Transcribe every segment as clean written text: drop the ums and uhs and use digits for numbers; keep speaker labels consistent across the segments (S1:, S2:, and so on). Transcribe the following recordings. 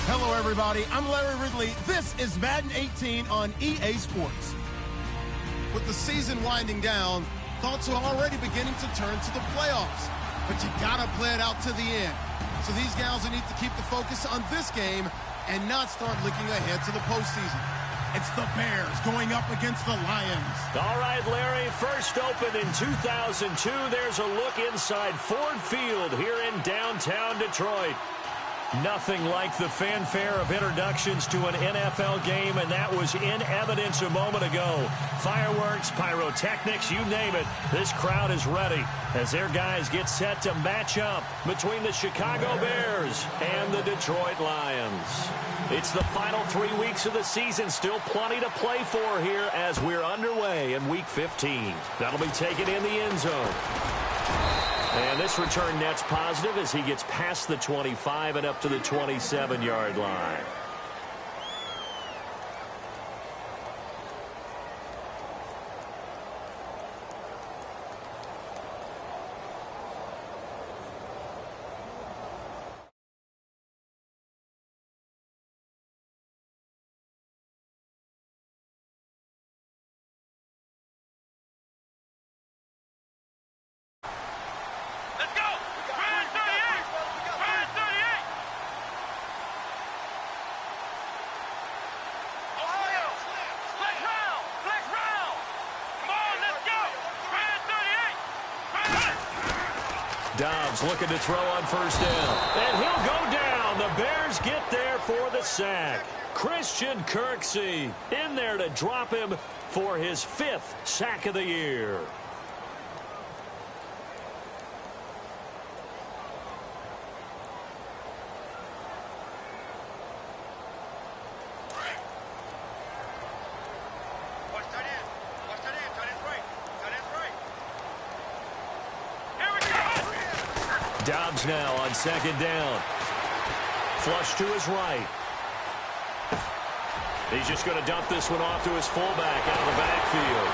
S1: Hello, everybody. I'm Larry Ridley. This is Madden 18 on EA Sports. With the season winding down, thoughts are already beginning to turn to the playoffs. But you gotta play it out to the end. So these guys will need to keep the focus on this game and not start looking ahead to the postseason. It's the Bears going up against the Lions.
S2: All right, Larry, first opened in 2002. There's a look inside Ford Field here in downtown Detroit. Nothing like the fanfare of introductions to an NFL game, and that was in evidence a moment ago. Fireworks, pyrotechnics, you name it. This crowd is ready as their guys get set to match up between the Chicago Bears and the Detroit Lions. It's the final 3 weeks of the season. Still plenty to play for here as we're underway in Week 15. That'll be taken in the end zone. And this return net's positive as he gets past the 25 and up to the 27-yard line. Dobbs looking to throw on first down. And he'll go down. The Bears get there for the sack. Christian Kirksey in there to drop him for his 5th sack of the year. Dobbs now on second down. Flush to his right. He's just going to dump this one off to his fullback out of the backfield.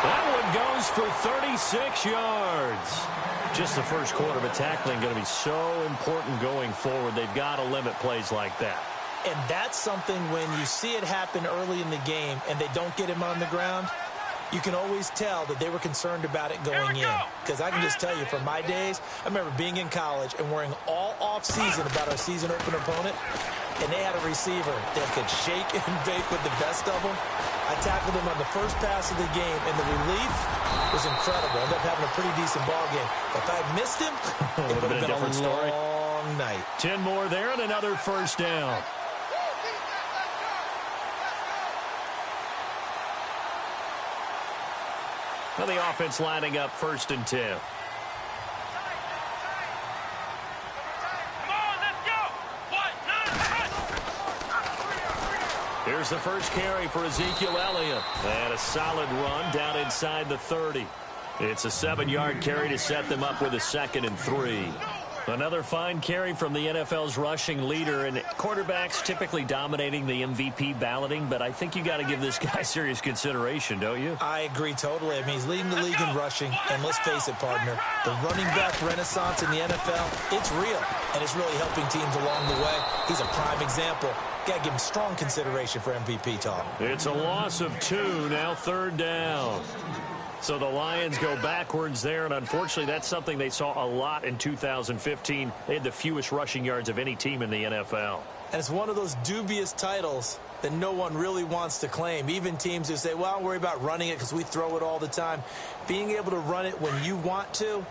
S2: That one goes for 36 yards. Just the first quarter of a tackling going to be so important going forward. They've got to limit plays like that.
S3: And that's something when you see it happen early in the game and they don't get him on the ground, you can always tell that they were concerned about it going in. Because I can just tell you, from my days, I remember being in college and worrying all off-season about our season opener opponent, and they had a receiver that could shake and bake with the best of them. I tackled him on the first pass of the game, and the relief was incredible. I ended up having a pretty decent ball game. If I had missed him, it would have been a long night.
S2: 10 more there and another first down. Well, the offense lining up 1st and 10. Here's the first carry for Ezekiel Elliott. And a solid run down inside the 30. It's a 7-yard carry to set them up with a 2nd and 3. Another fine carry from the NFL's rushing leader, and quarterbacks typically dominating the MVP balloting, but I think you got to give this guy serious consideration, don't you?
S3: I agree totally. I mean, he's leading the league in rushing, and let's face it, partner, the running back renaissance in the NFL, it's real, and it's really helping teams along the way. He's a prime example. Got to give him strong consideration for MVP talk.
S2: It's a loss of 2, now 3rd down. So the Lions go backwards there, and unfortunately that's something they saw a lot in 2015. They had the fewest rushing yards of any team in the NFL.
S3: And it's one of those dubious titles that no one really wants to claim. Even teams who say, well, don't worry about running it because we throw it all the time. Being able to run it when you want to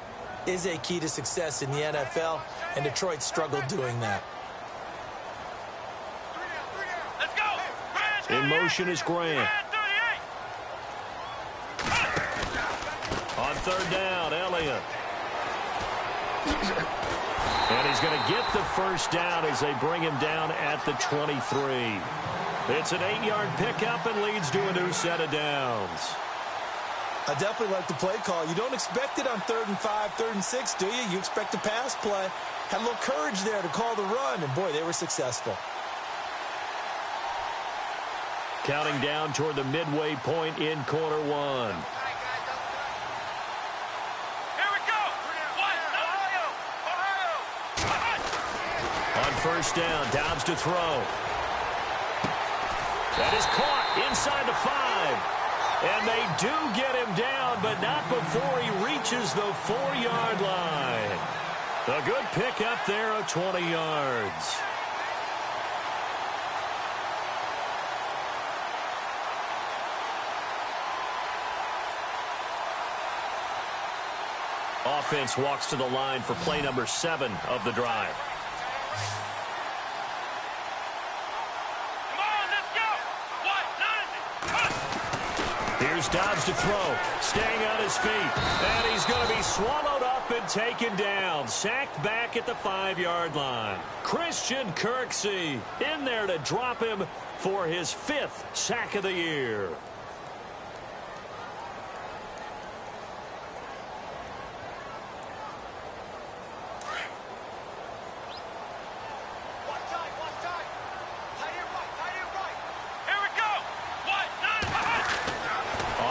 S3: is a key to success in the NFL, and Detroit struggled doing that.
S2: In motion is Grant. On 3rd down, Elliott. And he's going to get the first down as they bring him down at the 23. It's an 8-yard pickup and leads to a new set of downs.
S3: I definitely like the play call. You don't expect it on 3rd and 5, 3rd and 6, do you? You expect a pass play. Had a little courage there to call the run, and boy, they were successful.
S2: Counting down toward the midway point in quarter 1. On first down, Dobbs to throw. That is caught inside the 5. And they do get him down, but not before he reaches the 4-yard line. A good pick up there of 20 yards. Offense walks to the line for play number 7 of the drive. Here's Dobbs to throw, staying on his feet, and he's going to be swallowed up and taken down, sacked back at the 5-yard line. Christian Kirksey in there to drop him for his 5th sack of the year.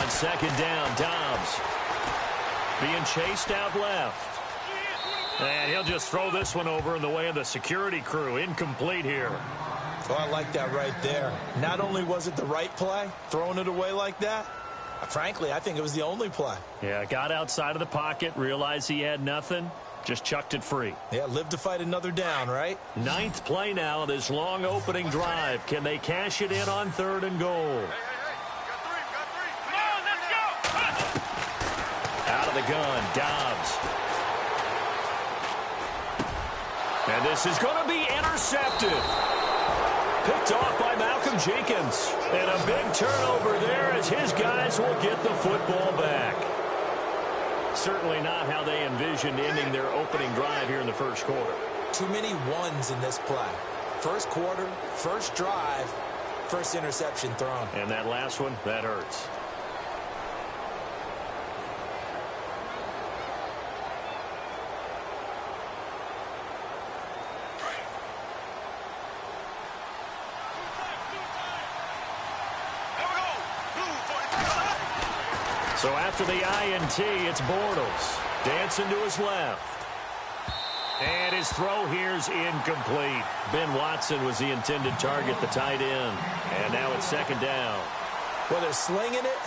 S2: Second down, Dobbs being chased out left. And he'll just throw this one over in the way of the security crew. Incomplete here.
S3: Oh, I like that right there. Not only was it the right play, throwing it away like that, frankly, I think it was the only play.
S2: Yeah, got outside of the pocket, realized he had nothing, just chucked it free.
S3: Yeah, live to fight another down, right?
S2: 9th play now, this long opening drive. Can they cash it in on 3rd and goal? Out of the gun, Dobbs. And this is going to be intercepted. Picked off by Malcolm Jenkins. And a big turnover there as his guys will get the football back. Certainly not how they envisioned ending their opening drive here in the first quarter.
S3: Too many ones in this play. First quarter, first drive, first interception thrown.
S2: And that last one, that hurts. So after the INT, it's Bortles. Dancing to his left. And his throw here's incomplete. Ben Watson was the intended target, the tight end. And now it's second down.
S3: Well, they're slinging it.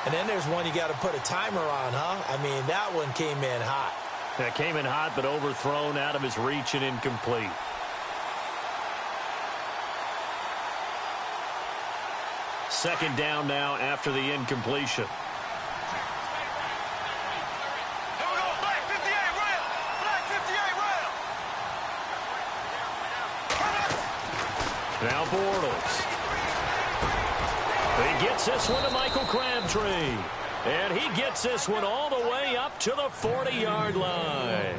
S3: And then there's one you got to put a timer on, huh? I mean, that one came in hot.
S2: That came in hot, but overthrown out of his reach and incomplete. Second down now after the incompletion. Now Bortles. He gets this one to Michael Crabtree. And he gets this one all the way up to the 40-yard line.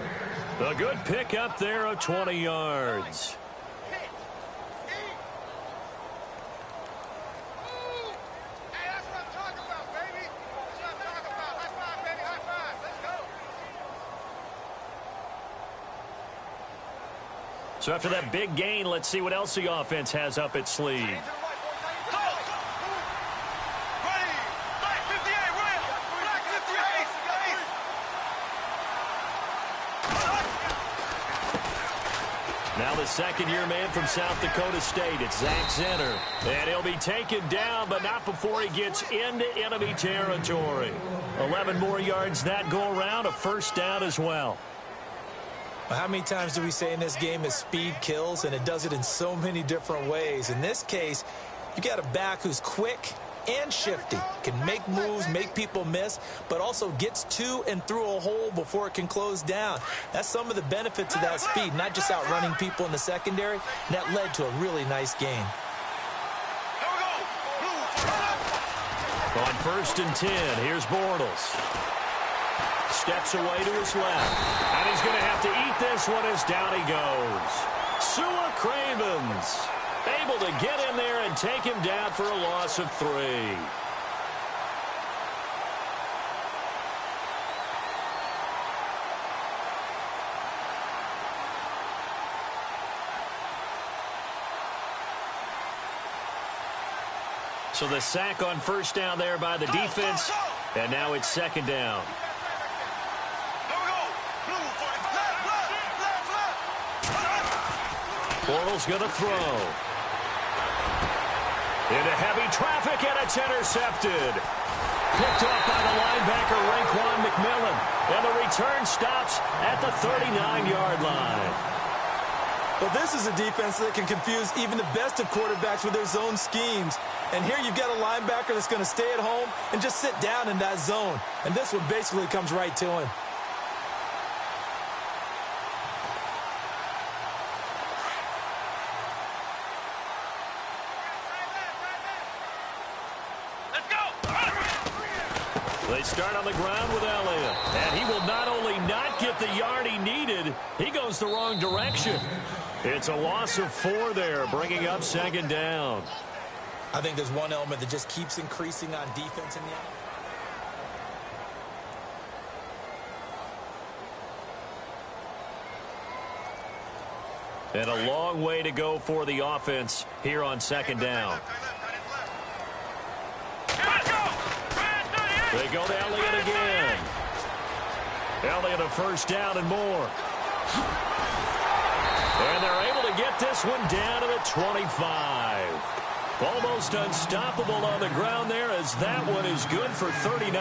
S2: A good pick up there of 20 yards. So after that big gain, let's see what else the offense has up its sleeve. Now the second-year man from South Dakota State, it's Zach Zenner. And he'll be taken down, but not before he gets into enemy territory. 11 more yards that go around, a first down as well.
S3: How many times do we say in this game that speed kills, and it does it in so many different ways? In this case, you got a back who's quick and shifty, can make moves, make people miss, but also gets to and through a hole before it can close down. That's some of the benefits of that speed, not just outrunning people in the secondary, and that led to a really nice gain.
S2: On 1st and 10, here's Bortles. Steps away to his left. And he's going to have to eat this one as down he goes. Sua Cravens able to get in there and take him down for a loss of 3. So the sack on first down there by the defense. And now it's second down. Bortles going to throw. Into heavy traffic, and it's intercepted. Picked off by the linebacker, Raekwon McMillan. And the return stops at the 39-yard line.
S3: Well, this is a defense that can confuse even the best of quarterbacks with their zone schemes. And here you've got a linebacker that's going to stay at home and just sit down in that zone. And this one basically comes right to him.
S2: They start on the ground with Elliott. And he will not only not get the yard he needed, he goes the wrong direction. It's a loss of 4 there, bringing up second down.
S3: I think there's one element that just keeps increasing on defense in the
S2: And a long way to go for the offense here on second down. They go to Elliott again. Elliott a first down and more. And they're able to get this one down to the 25. Almost unstoppable on the ground there, as that one is good for 39.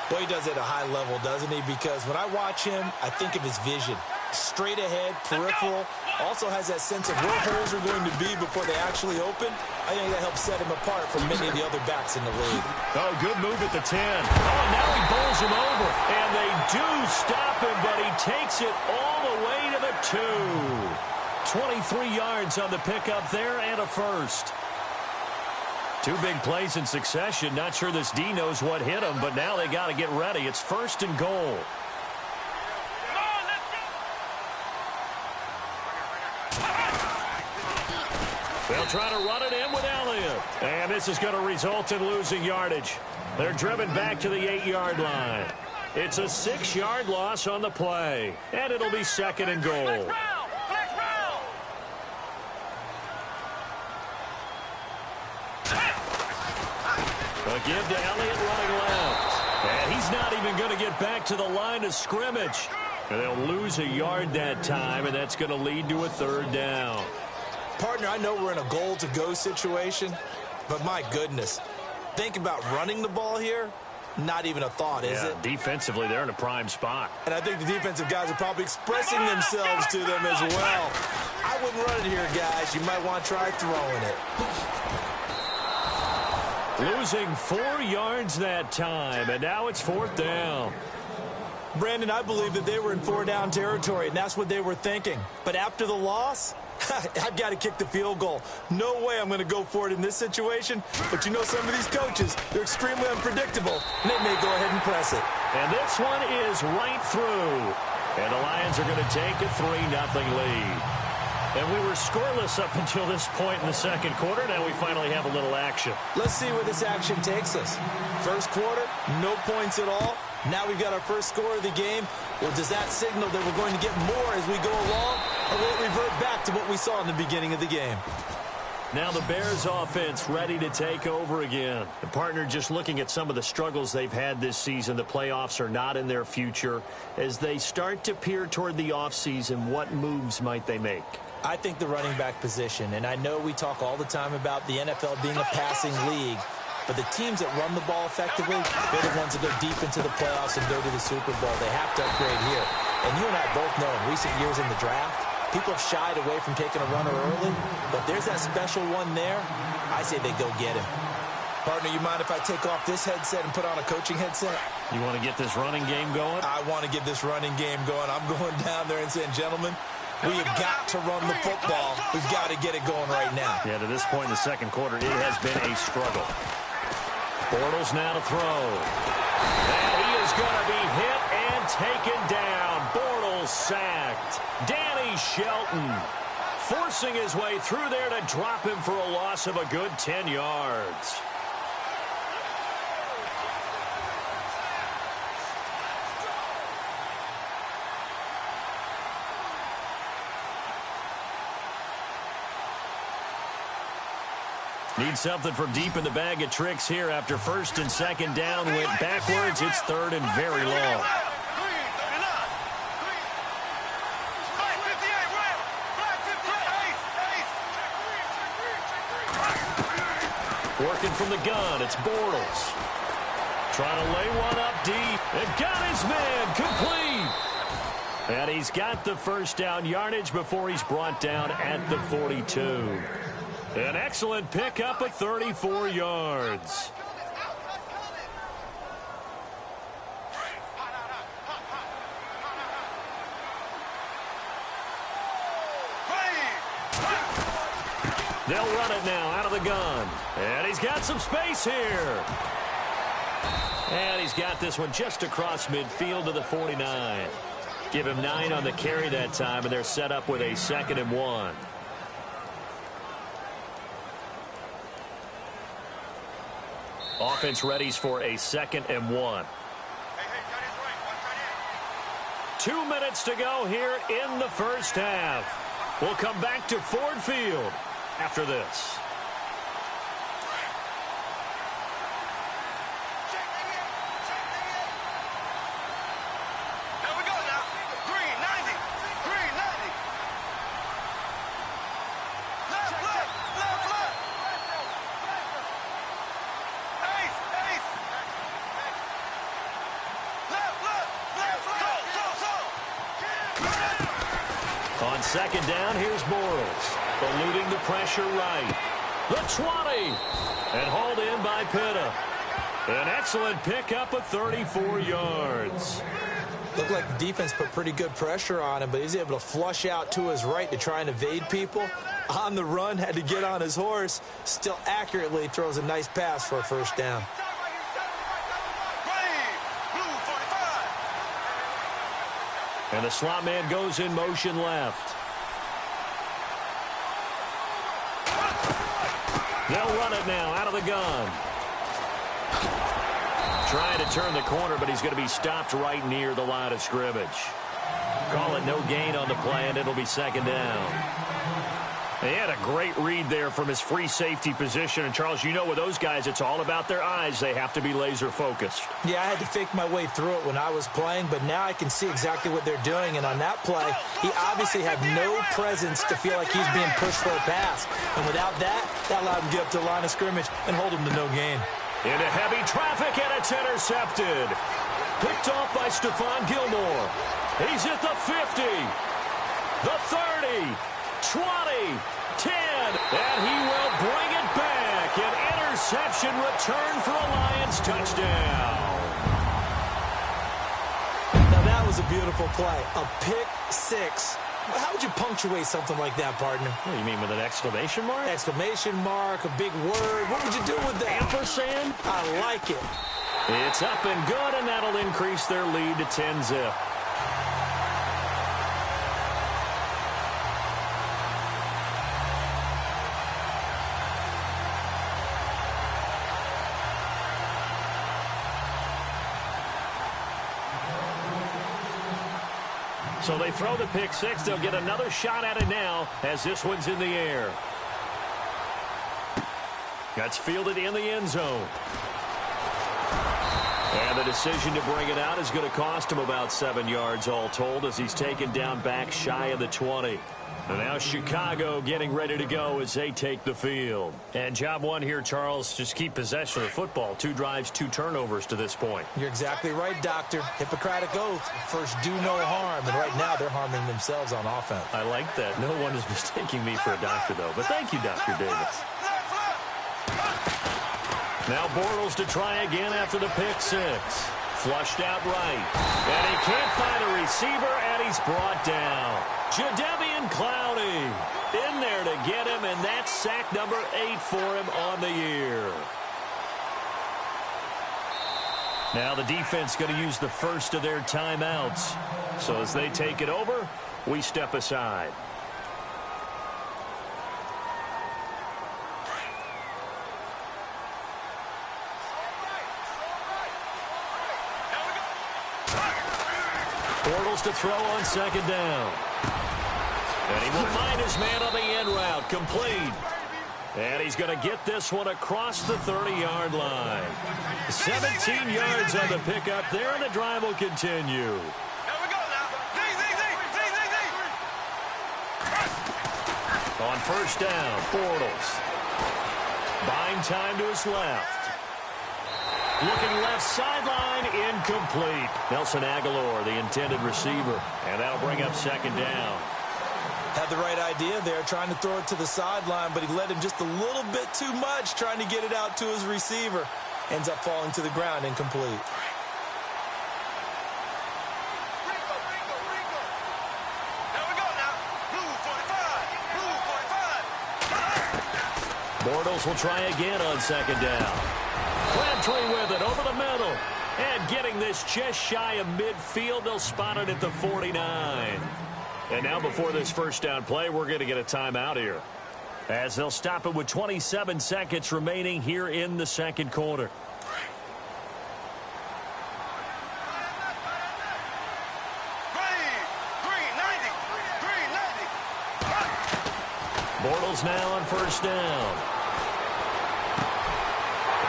S3: Well, he does it at a high level, doesn't he? Because when I watch him, I think of his vision. Straight ahead, peripheral, also has that sense of where holes are going to be before they actually open. I think that helps set him apart from many of the other backs in the league.
S2: Oh, good move at the 10. Oh, and now he bowls him over. And they do stop him, but he takes it all the way to the 2. 23 yards on the pickup there and a first. 2 big plays in succession. Not sure this D knows what hit him, but now they got to get ready. It's first and goal. They'll try to run it in with Elliott. And this is going to result in losing yardage. They're driven back to the 8-yard line. It's a 6-yard loss on the play. And it'll be second and goal. A give to Elliott running left. And he's not even going to get back to the line of scrimmage. And they'll lose a yard that time, and that's going to lead to a third down.
S3: Partner, I know we're in a goal-to-go situation, but my goodness, think about running the ball here. Not even a thought, is it?
S2: Defensively, they're in a prime spot.
S3: And I think the defensive guys are probably expressing themselves to them as well. I wouldn't run it here, guys. You might want to try throwing it.
S2: Losing 4 yards that time, and now it's fourth down.
S3: Brandon, I believe that they were in 4-down territory, and that's what they were thinking. But after the loss, I've got to kick the field goal. No way I'm going to go for it in this situation. But you know, some of these coaches, they're extremely unpredictable, and they may go ahead and press it.
S2: And this one is right through. And the Lions are going to take a 3-0 lead. And we were scoreless up until this point in the second quarter. Now we finally have a little action.
S3: Let's see where this action takes us. First quarter, no points at all. Now we've got our first score of the game. Well, does that signal that we're going to get more as we go along? Or will it revert back to what we saw in the beginning of the game?
S2: Now the Bears offense ready to take over again. The partner, just looking at some of the struggles they've had this season, the playoffs are not in their future. As they start to peer toward the offseason, what moves might they make?
S3: I think the running back position, and I know we talk all the time about the NFL being a passing league, but the teams that run the ball effectively, they're the ones that go deep into the playoffs and go to the Super Bowl. They have to upgrade here. And you and I both know in recent years in the draft, people have shied away from taking a runner early, but there's that special one there. I say they go get him. Partner, you mind if I take off this headset and put on a coaching headset?
S2: You want to get this running game going?
S3: I want to get this running game going. I'm going down there and saying, gentlemen, we have got to run the football. We've got to get it going right now.
S2: Yeah, to this point in the second quarter, it has been a struggle. Bortles now to throw. And he is going to be hit and taken down. Bortles sacked. Danny Shelton forcing his way through there to drop him for a loss of a good 10 yards. Need something from deep in the bag of tricks here after first and second down went backwards. It's third and very long. Working from the gun, it's Bortles. Trying to lay one up deep. And got his man complete. And he's got the first down yardage before he's brought down at the 42. An excellent pickup of 34 yards. They'll run it now out of the gun. And he's got some space here. And he's got this one just across midfield to the 49. Give him 9 on the carry that time, and they're set up with a 2nd and 1. Offense readies for a 2nd and 1. 2 minutes to go here in the first half. We'll come back to Ford Field after this. On 2nd down, here's Bortles. Eluding the pressure right. The 20. And hauled in by Pitta. An excellent pickup of 34 yards.
S3: Looked like the defense put pretty good pressure on him, but he's able to flush out to his right to try and evade people. On the run, had to get on his horse. Still accurately throws a nice pass for a first down.
S2: And the slot man goes in motion left. They'll run it now out of the gun. Trying to turn the corner, but he's going to be stopped right near the line of scrimmage. Call it no gain on the play, and it'll be 2nd down. He had a great read there from his free safety position. And, Charles, you know with those guys, it's all about their eyes. They have to be laser-focused.
S3: Yeah, I had to fake my way through it when I was playing, but now I can see exactly what they're doing. And on that play, he obviously had no presence to feel like he's being pushed for a pass. And without that, that allowed him to get up to the line of scrimmage and hold him to no gain.
S2: Into heavy traffic, and it's intercepted. Picked off by Stephon Gilmore. He's at the 50, the 30, 20, 10, and he will bring it back. An interception return for a Lions touchdown.
S3: Now that was a beautiful play. A pick six. How would you punctuate something like that, partner?
S2: What do you mean, with an exclamation mark?
S3: Exclamation mark, a big word. What would you do with that?
S2: Ampersand?
S3: I like it.
S2: It's up and good, and that'll increase their lead to 10-zip. So they throw the pick six. They'll get another shot at it now as this one's in the air. That's fielded in the end zone. And the decision to bring it out is going to cost him about 7 yards all told as he's taken down back shy of the 20. And now Chicago getting ready to go as they take the field. And job one here, Charles, just keep possession of the football. 2 drives, 2 turnovers to this point.
S3: You're exactly right, Doctor. Hippocratic oath. First, do no harm. And right now, they're harming themselves on offense.
S2: I like that. No one is mistaking me for a doctor, though. But thank you, Dr. Davis. Now Bortles to try again after the pick six. Flushed out right. And he can't find a receiver, and he's brought down. Jadeveon Clowney in there to get him, and that's sack number 8 for him on the year. Now the defense going to use the first of their timeouts. So as they take it over, we step aside. Bortles to throw on second down. And he will find his man on the end route, complete. And he's going to get this one across the 30-yard line. 17 yards on the pickup there, and the drive will continue. On first down, Bortles. Buying time to his left. Looking left sideline, incomplete. Nelson Aguilar, the intended receiver. And that'll bring up second down.
S3: Had the right idea there, trying to throw it to the sideline, but he led him just a little bit too much, trying to get it out to his receiver. Ends up falling to the ground, incomplete.
S2: Bortles will try again on second down. Crabtree with it over the middle. And getting this just shy of midfield, they'll spot it at the 49. And now before this first down play, we're going to get a timeout here, as they'll stop it with 27 seconds remaining here in the second quarter. Bortles now on first down.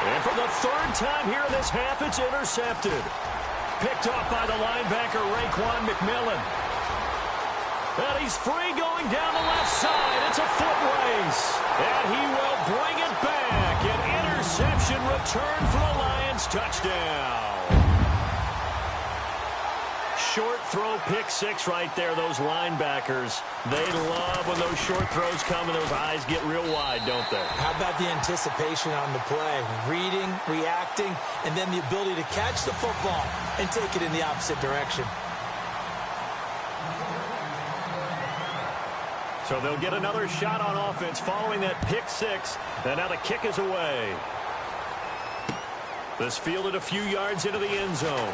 S2: And for the third time here in this half, it's intercepted. Picked off by the linebacker, Raekwon McMillan. And he's free going down the left side. It's a foot race. And he will bring it back. An interception return for a Lions touchdown. Short throw, pick six right there. Those linebackers, they love when those short throws come and those eyes get real wide, don't they?
S3: How about the anticipation on the play? Reading, reacting, and then the ability to catch the football and take it in the opposite direction.
S2: So they'll get another shot on offense following that pick six. And now the kick is away. This fielded a few yards into the end zone.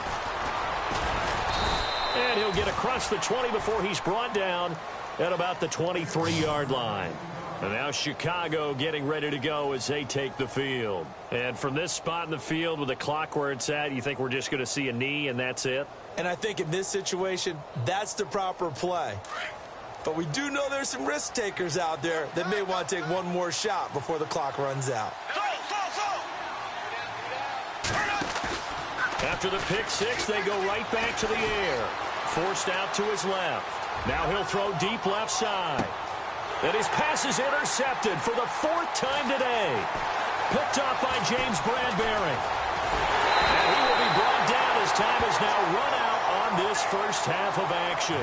S2: And he'll get across the 20 before he's brought down at about the 23-yard line. And now Chicago getting ready to go as they take the field. And from this spot in the field with the clock where it's at, you think we're just going to see a knee and that's it?
S3: And I think in this situation, that's the proper play. But we do know there's some risk takers out there that may want to take one more shot before the clock runs out.
S2: After the pick six, they go right back to the air. Forced out to his left. Now he'll throw deep left side. And his pass is intercepted for the fourth time today. Picked off by James Bradbury. And he will be brought down as time is now run out on this first half of action.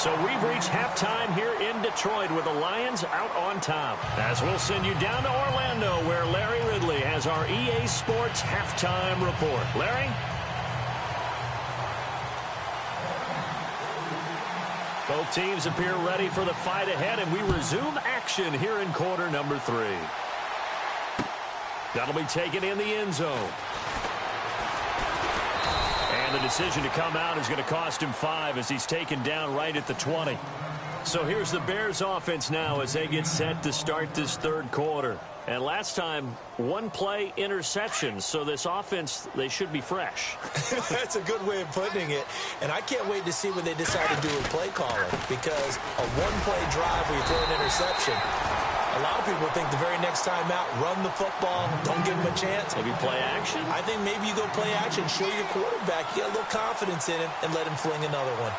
S2: So we've reached halftime here in Detroit with the Lions out on top. As we'll send you down to Orlando where Larry Ridley has our EA Sports halftime report. Larry? Both teams appear ready for the fight ahead, and we resume action here in quarter number 3. That'll be taken in the end zone. And the decision to come out is going to cost him 5 as he's taken down right at the 20. So here's the Bears offense now as they get set to start this third quarter. And last time, one play interception. So this offense, they should be fresh.
S3: That's a good way of putting it. And I can't wait to see what they decide to do with play calling, because a one-play drive where you throw an interception, a lot of people think the very next time out, run the football, don't give them a chance.
S2: Maybe play action?
S3: I think maybe you go play action, show your quarterback, you get a little confidence in him, and let him fling another one.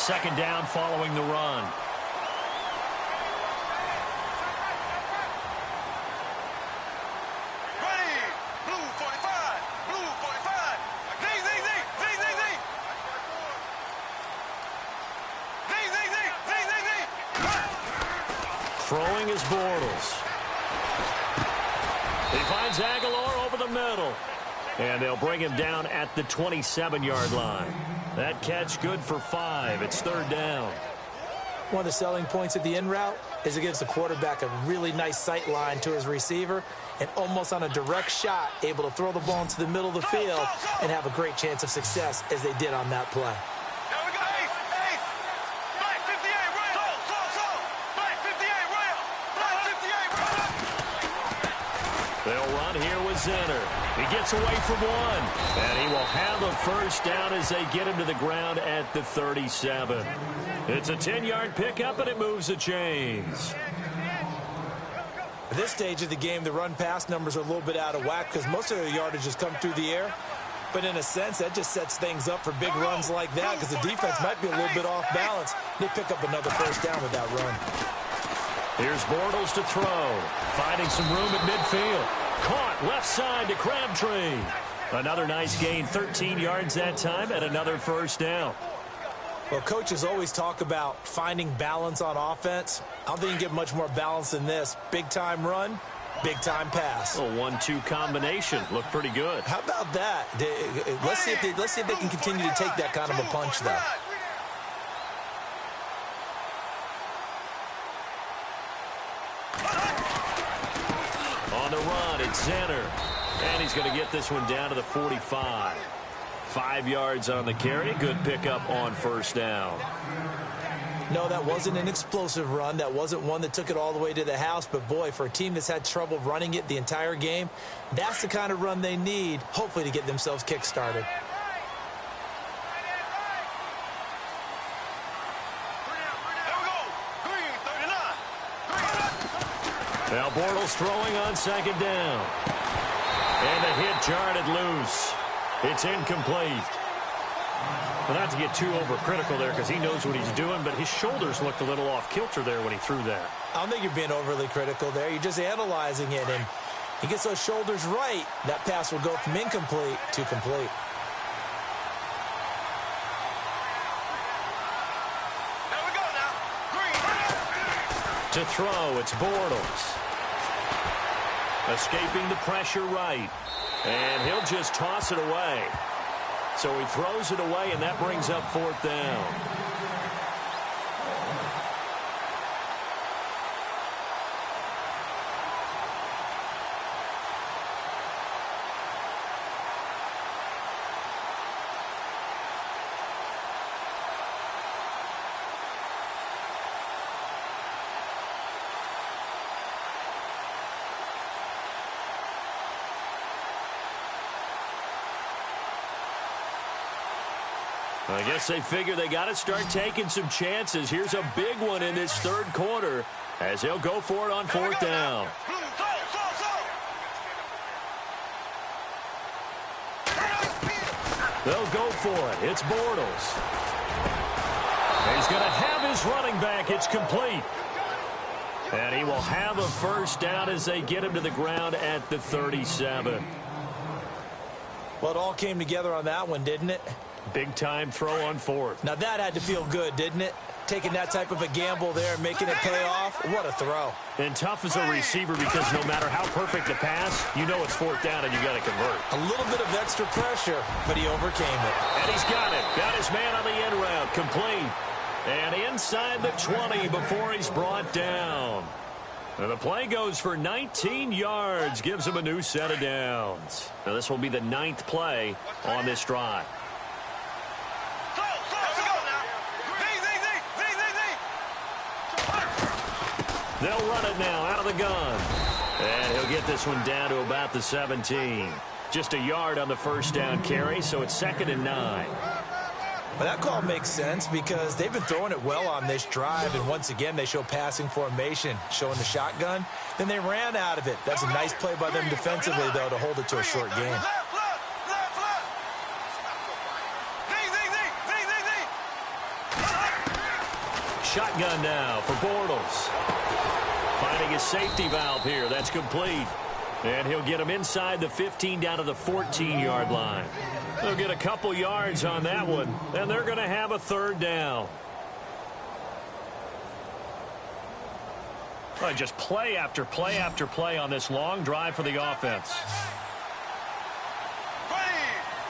S2: Second down following the run. Throwing is Bortles. He finds Aguilar over the middle. And they'll bring him down at the 27-yard line. That catch good for 5. It's third down.
S3: One of the selling points of the in route is it gives the quarterback a really nice sight line to his receiver, and almost on a direct shot, able to throw the ball into the middle of the field and have a great chance of success as they did on that play.
S2: They'll run here with Zenner. He gets away from one, and he will have a first down as they get him to the ground at the 37. It's a 10-yard pickup, and it moves the chains.
S3: At this stage of the game, the run-pass numbers are a little bit out of whack because most of their yardage has come through the air. But in a sense, that just sets things up for big runs like that because the defense might be a little bit off balance. They pick up another first down with that run.
S2: Here's Bortles to throw. Finding some room at midfield. Caught left side to Crabtree. Another nice gain, 13 yards that time, and another first down.
S3: Well, coaches always talk about finding balance on offense. I don't think you can get much more balance than this. Big-time run, big-time pass.
S2: A 1-2 combination. Looked pretty good.
S3: How about that? Let's see if they can continue to take that kind of a punch, though.
S2: On the run, it's Zenner. And he's going to get this one down to the 45. 5 yards on the carry. Good pickup on first down.
S3: No, that wasn't an explosive run. That wasn't one that took it all the way to the house. But, boy, for a team that's had trouble running it the entire game, that's the kind of run they need, hopefully, to get themselves kick-started.
S2: Now Bortles throwing on second down. And the hit jarred it loose. It's incomplete. Well, not to get too overcritical there because he knows what he's doing, but his shoulders looked a little off kilter there when he threw that.
S3: I don't think you're being overly critical there. You're just analyzing it, and he gets those shoulders right. That pass will go from incomplete to complete.
S4: There we go now. Green.
S2: To throw, it's Bortles. Escaping the pressure right. And he'll just toss it away. So he throws it away, and that brings up fourth down. I guess they figure they got to start taking some chances. Here's a big one in this third quarter as they'll go for it on fourth down. They'll go for it. It's Bortles. He's going to have his running back. It's complete. And he will have a first down as they get him to the ground at the 37.
S3: Well, it all came together on that one, didn't it?
S2: Big-time throw on fourth.
S3: Now, that had to feel good, didn't it? Taking that type of a gamble there and making it pay off. What a throw.
S2: And tough as a receiver because no matter how perfect the pass, you know it's fourth down and you got to convert.
S3: A little bit of extra pressure, but he overcame it.
S2: And he's got it. Got his man on the end route. Complete. And inside the 20 before he's brought down. And the play goes for 19 yards. Gives him a new set of downs. Now this will be the 9th play on this drive. They'll run it now out of the gun. And he'll get this one down to about the 17. Just a yard on the first down carry, so it's 2nd and 9.
S3: But that call makes sense because they've been throwing it well on this drive, and once again they show passing formation, showing the shotgun. Then they ran out of it. That's a nice play by them defensively, though, to hold it to a short gain.
S2: Shotgun now for Bortles. Finding his safety valve here. That's complete. And he'll get him inside the 15 down to the 14-yard line. They'll get a couple yards on that one, and they're going to have a third down. Just play after play after play on this long drive for the offense.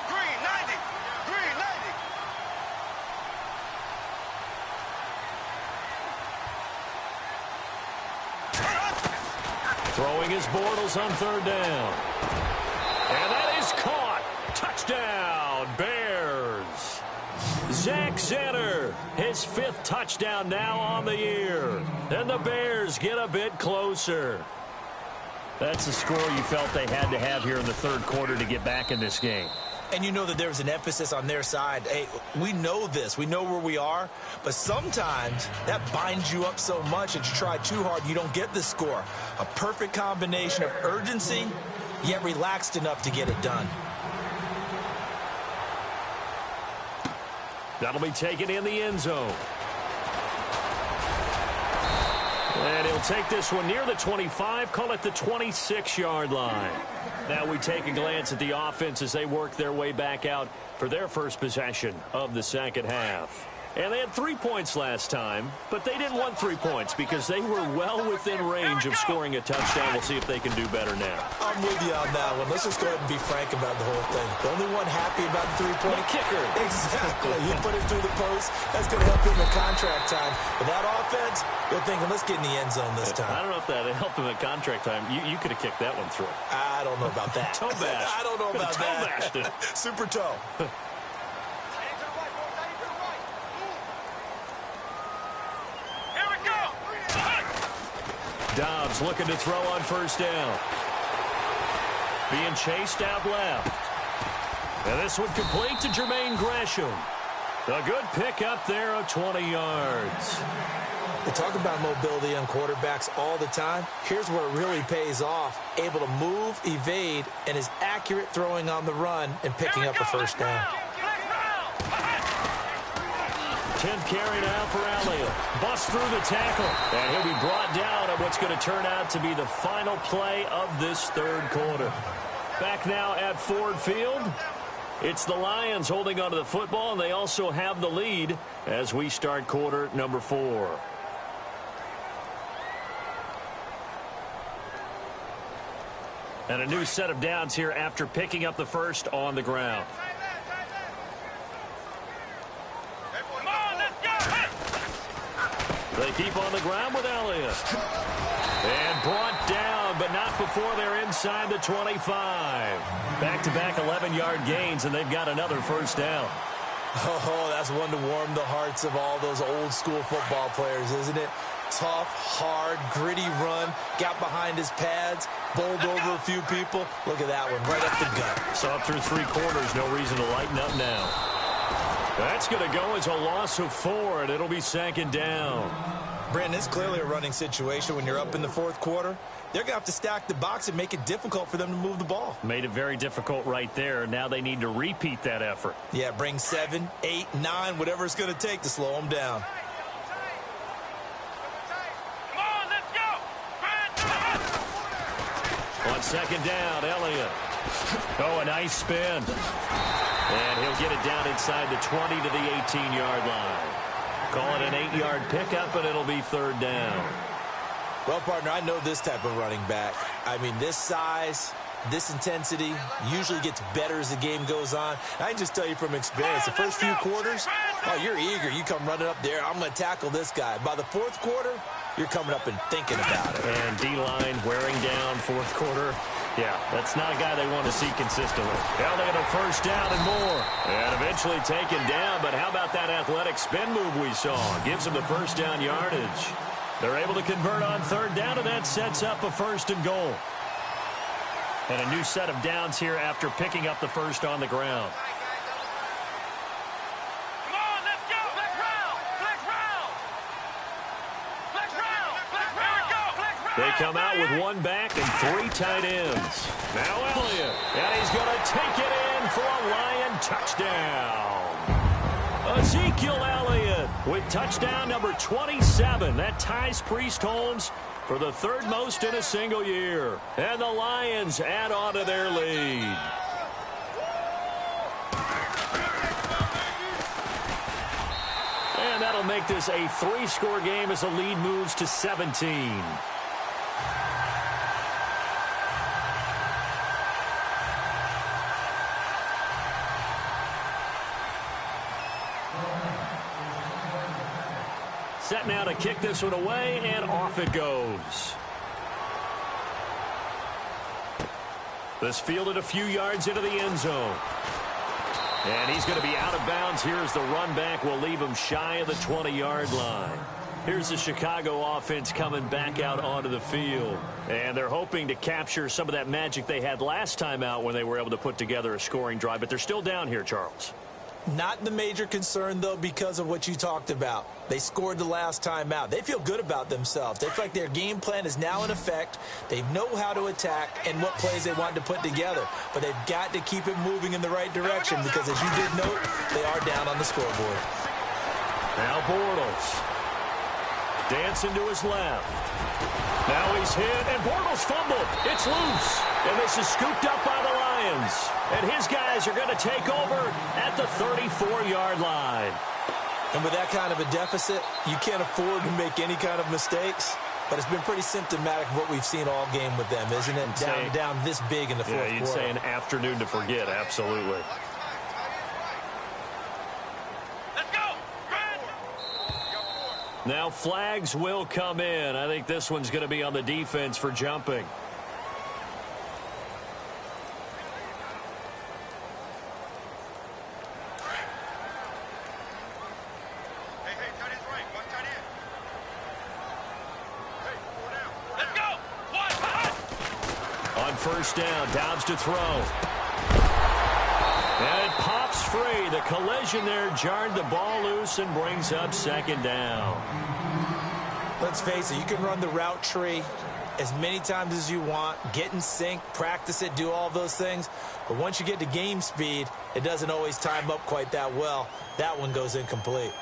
S4: Green 90. Green 90.
S2: Throwing his Bortles on third down. And that is caught. Touchdown, Bears. Zach Zenner, his 5th touchdown now on the year. And the Bears get a bit closer. That's the score you felt they had to have here in the third quarter to get back in this game.
S3: And you know that there was an emphasis on their side. Hey, we know this. We know where we are. But sometimes that binds you up so much that you try too hard, you don't get the score. A perfect combination of urgency, yet relaxed enough to get it done.
S2: That'll be taken in the end zone. And he'll take this one near the 25, call it the 26-yard line. Now we take a glance at the offense as they work their way back out for their first possession of the second half. And they had 3 points last time, but they didn't want 3 points because they were well within range of scoring a touchdown. We'll see if they can do better now.
S3: I'm with you on that one. Let's just go ahead and be frank about the whole thing. The only one happy about the three-point
S2: kicker.
S3: Exactly. He put it through the post. That's going to help him in contract time. But that offense, they're thinking, let's get in the end zone this time.
S2: I don't know if that helped him at contract time. You could have kicked that one through.
S3: I don't know about that.
S2: Toe bash.
S3: I don't know about
S2: toe
S3: that.
S2: Bashed it.
S3: Super toe.
S2: Dobbs looking to throw on first down. Being chased out left. And this one complete to Jermaine Gresham. A good pickup there of 20 yards.
S3: They talk about mobility on quarterbacks all the time. Here's where it really pays off. Able to move, evade, and is accurate throwing on the run and picking up a first down.
S2: 10th carry now for Elliott. Bust through the tackle. And he'll be brought down at what's going to turn out to be the final play of this third quarter. Back now at Ford Field. It's the Lions holding onto the football, and they also have the lead as we start quarter number 4. And a new set of downs here after picking up the first on the ground. They keep on the ground with Elliott. And brought down, but not before they're inside the 25. Back-to-back 11-yard gains, and they've got another first down.
S3: Oh, that's one to warm the hearts of all those old-school football players, isn't it? Tough, hard, gritty run. Got behind his pads, bowled over a few people. Look at that one, right up the gut.
S2: Saw through 3 quarters, no reason to lighten up now. That's going to go as a loss of 4, and it'll be second down.
S3: Brandon, it's clearly a running situation when you're up in the fourth quarter. They're going to have to stack the box and make it difficult for them to move the ball.
S2: Made it very difficult right there. Now they need to repeat that effort.
S3: Yeah, bring 7, 8, 9, whatever it's going to take to slow them down.
S4: Come on, let's go.
S2: On second down, Elliott. Oh, a nice spin. And he'll get it down inside the 20 to the 18-yard line. Call it an 8-yard pickup, and it'll be third down.
S3: Well, partner, I know this type of running back. I mean, this size, this intensity usually gets better as the game goes on. I can just tell you from experience, the first few quarters, oh, you're eager. You come running up there, I'm going to tackle this guy. By the fourth quarter, you're coming up and thinking about it.
S2: And D-line wearing down fourth quarter. Yeah, that's not a guy they want to see consistently. Elliott a first down and more. And eventually taken down, but how about that athletic spin move we saw? Gives him the first down yardage. They're able to convert on third down, and that sets up a first and goal. And a new set of downs here after picking up the first on the ground.
S4: Come on, let's go. Flex round. Flex round. Flex round. Flex round. Here we go. Flex round.
S2: They come out with 1 back and 3 tight ends. Now Elliott. And he's going to take it in for a Lion touchdown. Ezekiel Elliott with touchdown number 27. That ties Priest Holmes for the 3rd most in a single year. And the Lions add on to their lead. And that'll make this a 3-score game as the lead moves to 17. Set now to kick this one away, and off it goes. This fielded a few yards into the end zone. And he's going to be out of bounds. Here's the run back. Will leave him shy of the 20-yard line. Here's the Chicago offense coming back out onto the field. And they're hoping to capture some of that magic they had last time out when they were able to put together a scoring drive. But they're still down here, Charles.
S3: Not the major concern, though, because of what you talked about. They scored the last time out. They feel good about themselves. They feel like their game plan is now in effect. They know how to attack and what plays they want to put together. But they've got to keep it moving in the right direction because, as you did note, they are down on the scoreboard.
S2: Now Bortles. Dancing to his left. Now he's hit, and Bortles fumbled. It's loose, and this is scooped up by the Lions. And his guys are going to take over at the 34-yard line.
S3: And with that kind of a deficit, you can't afford to make any kind of mistakes. But it's been pretty symptomatic of what we've seen all game with them, isn't it? Down this big in the fourth quarter.
S2: Yeah, you'd say an afternoon to forget, absolutely.
S4: Let's go.
S2: Now flags will come in. I think this one's going to be on the defense for jumping. First down, Dobbs to throw. And it pops free. The collision there jarred the ball loose and brings up second down.
S3: Let's face it, you can run the route tree as many times as you want, get in sync, practice it, do all those things. But once you get to game speed, it doesn't always time up quite that well. That one goes incomplete.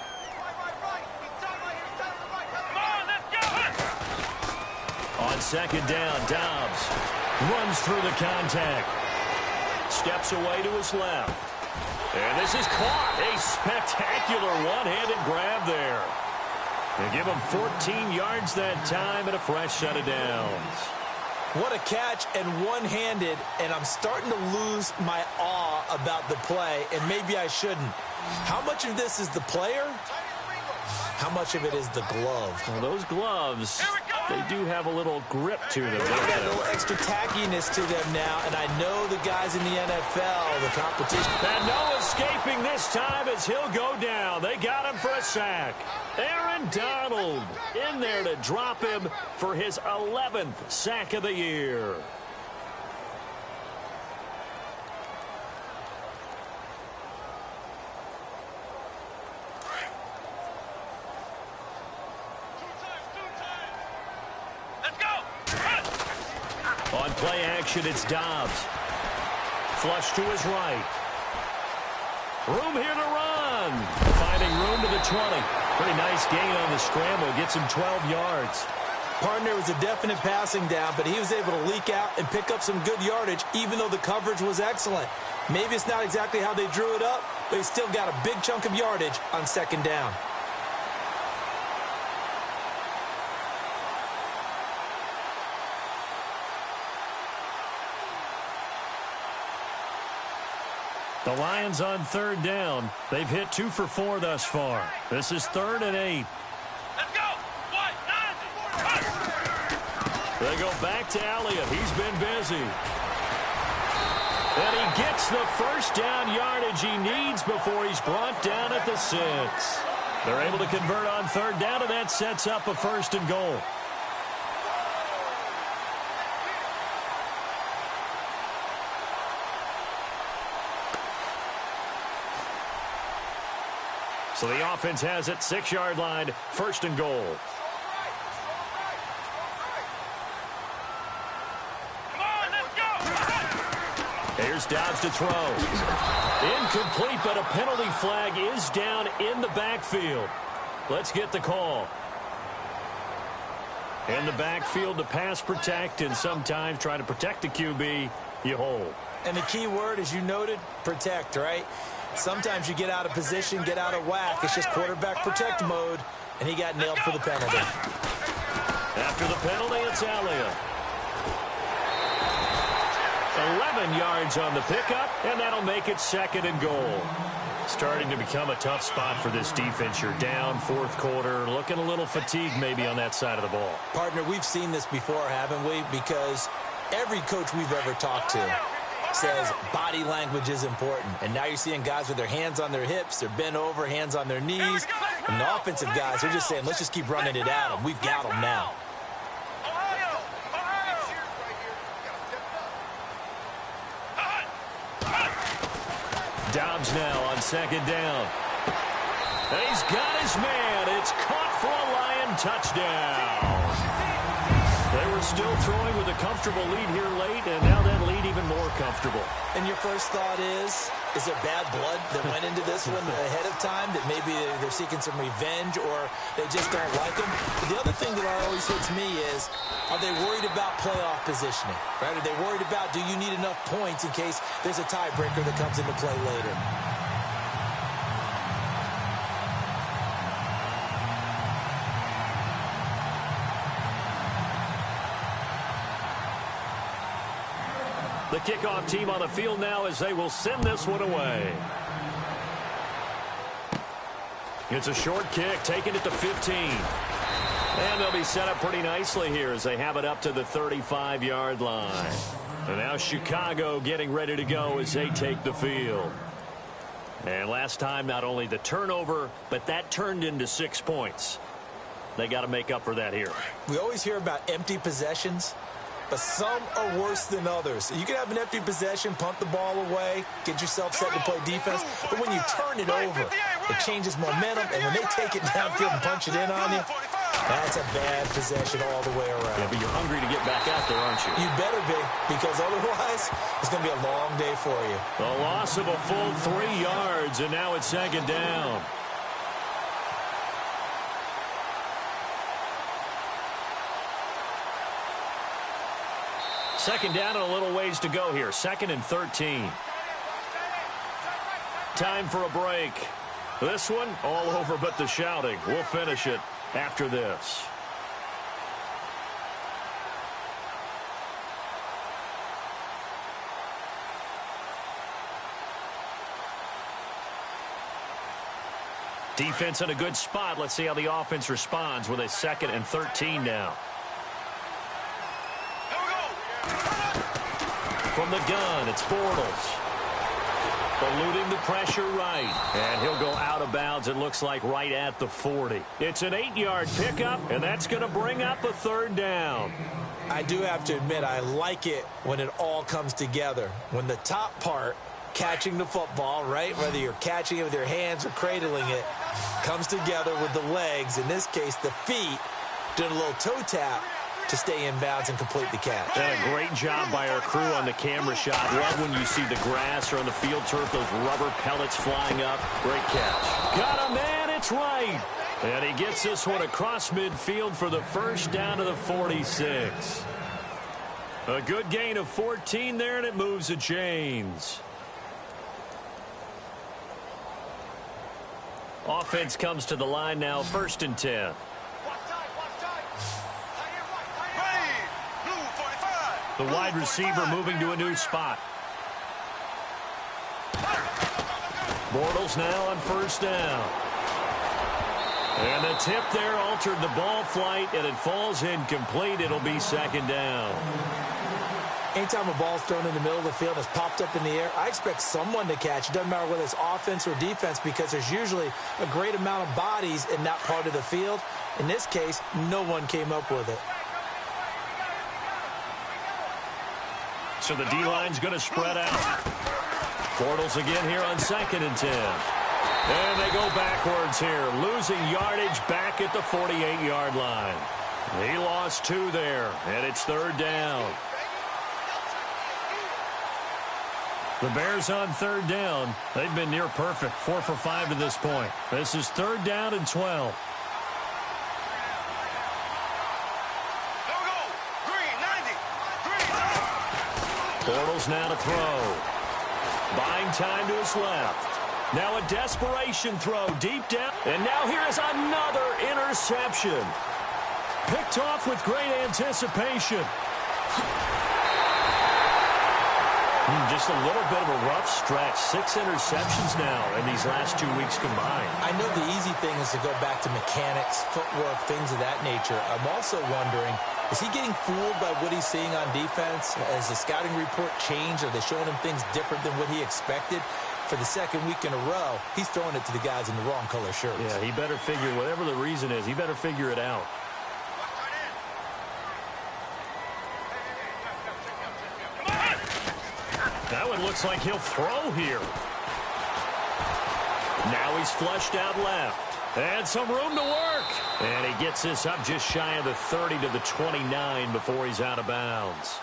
S2: On second down, Dobbs runs through the contact. Steps away to his left. And this is caught. A spectacular one-handed grab there. They give him 14 yards that time and a fresh set of downs.
S3: What a catch, and one-handed, and I'm starting to lose my awe about the play, and maybe I shouldn't. How much of this is the player? How much of it is the glove?
S2: Well, those gloves, they do have a little grip to them.
S3: They got a little extra tackiness to them now, and I know the guys in the NFL, the competition.
S2: And no escaping this time as he'll go down. They got him for a sack. Aaron Donald in there to drop him for his 11th sack of the year. On play action, it's Dobbs. Flush to his right. Room here to run. Finding room to the 20. Pretty nice gain on the scramble. Gets him 12 yards.
S3: Partner was a definite passing down, but he was able to leak out and pick up some good yardage, even though the coverage was excellent. Maybe it's not exactly how they drew it up, but he still got a big chunk of yardage on second down.
S2: The Lions on third down. They've hit 2 for 4 thus far. This is 3rd and 8.
S4: Let's go.
S2: They go back to Elliott. He's been busy. And he gets the first down yardage he needs before he's brought down at the 6. They're able to convert on third down, and that sets up a 1st and goal. So the offense has it, 6-yard line, 1st and goal.
S4: Come on, let's go.
S2: Here's Dobbs to throw. Incomplete, but a penalty flag is down in the backfield. Let's get the call. In the backfield to pass protect, and sometimes try to protect the QB, you hold.
S3: And the key word, as you noted, protect, right? Sometimes you get out of position, get out of whack. It's just quarterback protect mode, and he got nailed for the penalty.
S2: After the penalty, it's Elliott. 11 yards on the pickup, and that'll make it 2nd and goal. Starting to become a tough spot for this defense. You're down 4th quarter, looking a little fatigued maybe on that side of the ball.
S3: Partner, we've seen this before, haven't we? Because every coach we've ever talked to says body language is important. And now you're seeing guys with their hands on their hips, they're bent over, hands on their knees. And the offensive guys, they're just saying, let's just keep running it at them. We've got them now.
S2: Dobbs now on 2nd down. And he's got his man. It's caught for a Lion touchdown. They were still throwing with a comfortable lead here late, and now that lead even more comfortable.
S3: And your first thought is there bad blood that went into this one ahead of time, that maybe they're seeking some revenge or they just don't like him? But the other thing that always hits me is, are they worried about playoff positioning? Right? Are they worried about, do you need enough points in case there's a tiebreaker that comes into play later?
S2: The kickoff team on the field now as they will send this one away. It's a short kick, taking it to 15. And they'll be set up pretty nicely here as they have it up to the 35-yard line. And now Chicago getting ready to go as they take the field. And last time, not only the turnover, but that turned into 6 points. They got to make up for that here.
S3: We always hear about empty possessions, but some are worse than others. You can have an empty possession, punt the ball away, get yourself set to play defense, but when you turn it over, it changes momentum, and when they take it downfield and punch it in on you, that's a bad possession all the way around.
S2: Yeah, but you're hungry to get back out there, aren't you?
S3: You better be, because otherwise, it's going to be a long day for you.
S2: A loss of a full 3 yards, and now it's second down. Second down and a little ways to go here. 2nd and 13. Time for a break. This one, all over but the shouting. We'll finish it after this. Defense in a good spot. Let's see how the offense responds with a 2nd and 13 now. From the gun, it's Bortles. Eluding the pressure right. And he'll go out of bounds, it looks like, right at the 40. It's an 8-yard pickup, and that's going to bring up a 3rd down.
S3: I do have to admit, I like it when it all comes together. When the top part, catching the football, right, whether you're catching it with your hands or cradling it, comes together with the legs, in this case the feet, doing a little toe tap to stay in bounds and complete the catch.
S2: And a great job by our crew on the camera shot. Love when you see the grass or on the field turf, those rubber pellets flying up. Great catch. Got a man, it's right. And he gets this one across midfield for the first down to the 46. A good gain of 14 there, and it moves the chains. Offense comes to the line now, 1st and 10. The wide receiver moving to a new spot. Bortles now on 1st down. And the tip there altered the ball flight, and it falls incomplete. It'll be 2nd down.
S3: Anytime a ball's thrown in the middle of the field and it's popped up in the air, I expect someone to catch. It doesn't matter whether it's offense or defense, because there's usually a great amount of bodies in that part of the field. In this case, no one came up with it.
S2: So the D-line's going to spread out. Bortles again here on 2nd and 10. And they go backwards here, losing yardage back at the 48-yard line. He lost 2 there, and it's 3rd down. The Bears on 3rd down. They've been near perfect, 4 for 5 to this point. This is 3rd down and 12. Bortles now to throw. Buying time to his left. Now a desperation throw deep down. And now here is another interception. Picked off with great anticipation. Just a little bit of a rough stretch. 6 interceptions now in these last 2 weeks combined.
S3: I know the easy thing is to go back to mechanics, footwork, things of that nature. I'm also wondering, is he getting fooled by what he's seeing on defense? Has the scouting report changed? Are they showing him things different than what he expected? For the 2nd week in a row, he's throwing it to the guys in the wrong color shirts.
S2: Yeah, he better figure, whatever the reason is, he better figure it out. That one looks like he'll throw here. Now he's flushed out left. And some room to work. And he gets this up just shy of the 30 to the 29 before he's out of bounds.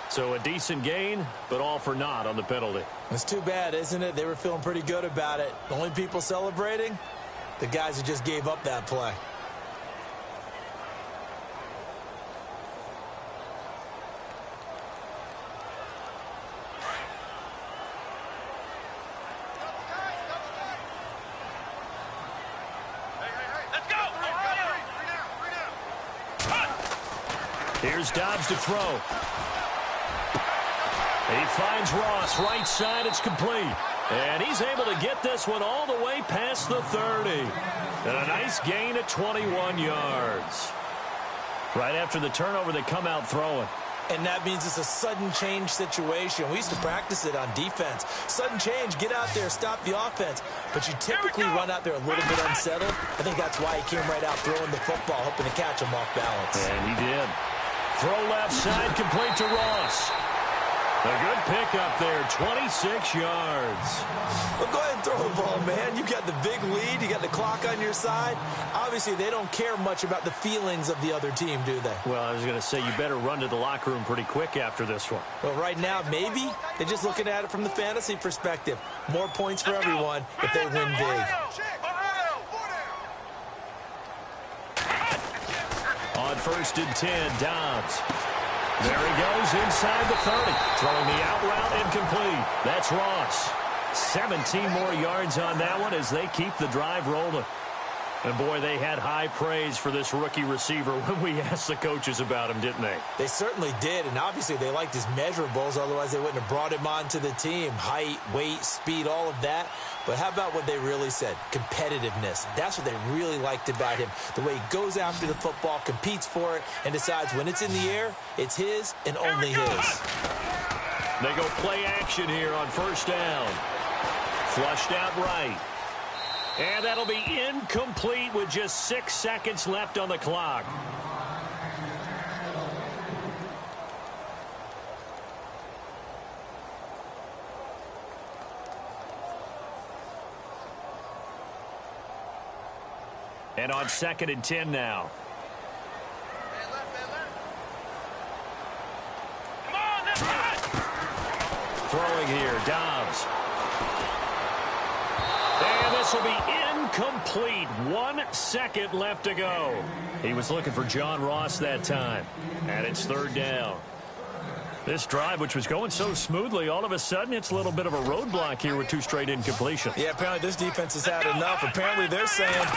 S2: So a decent gain, but all for naught on the penalty.
S3: It's too bad, isn't it? They were feeling pretty good about it. The only people celebrating, the guys who just gave up that play.
S2: Here's Dobbs to throw. He finds Ross, right side, it's complete. And he's able to get this one all the way past the 30. And a nice gain of 21 yards. Right after the turnover, they come out throwing.
S3: And that means it's a sudden change situation. We used to practice it on defense. Sudden change, get out there, stop the offense. But you typically run out there a little bit unsettled. I think that's why he came right out throwing the football, hoping to catch him off balance.
S2: And he did. Throw left side, complete to Ross. A good pickup there, 26 yards.
S3: Well, go ahead and throw the ball, man. You got the big lead. You got the clock on your side. Obviously, they don't care much about the feelings of the other team, do they?
S2: Well, I was going to say, you better run to the locker room pretty quick after this one.
S3: Well, right now, maybe they're just looking at it from the fantasy perspective. More points for everyone if they win big.
S2: On 1st and 10, Dobbs. There he goes inside the 30. Throwing the out route incomplete. That's Ross. 17 more yards on that one as they keep the drive rolling. And, boy, they had high praise for this rookie receiver when we asked the coaches about him, didn't they?
S3: They certainly did, and obviously they liked his measurables. Otherwise, they wouldn't have brought him onto the team. Height, weight, speed, all of that. But how about what they really said? Competitiveness. That's what they really liked about him. The way he goes after the football, competes for it, and decides when it's in the air, it's his and only his.
S2: They go play action here on 1st down. Flushed out right. And that'll be incomplete with just 6 seconds left on the clock. And on 2nd and 10 now. Throwing here, Dobbs. And this will be incomplete. 1 second left to go. He was looking for John Ross that time. And it's 3rd down. This drive, which was going so smoothly, all of a sudden it's a little bit of a roadblock here with 2 straight incompletions.
S3: Yeah, apparently this defense has had enough. Apparently they're saying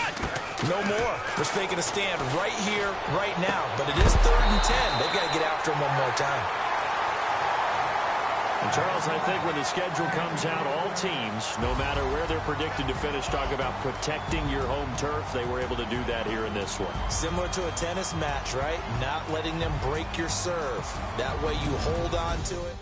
S3: no more. We're taking a stand right here, right now. But it is 3rd and 10. They've got to get after him one more time.
S2: And Charles, I think when the schedule comes out, all teams, no matter where they're predicted to finish, talk about protecting your home turf. They were able to do that here in this one.
S3: Similar to a tennis match, right? Not letting them break your serve. That way you hold on to it.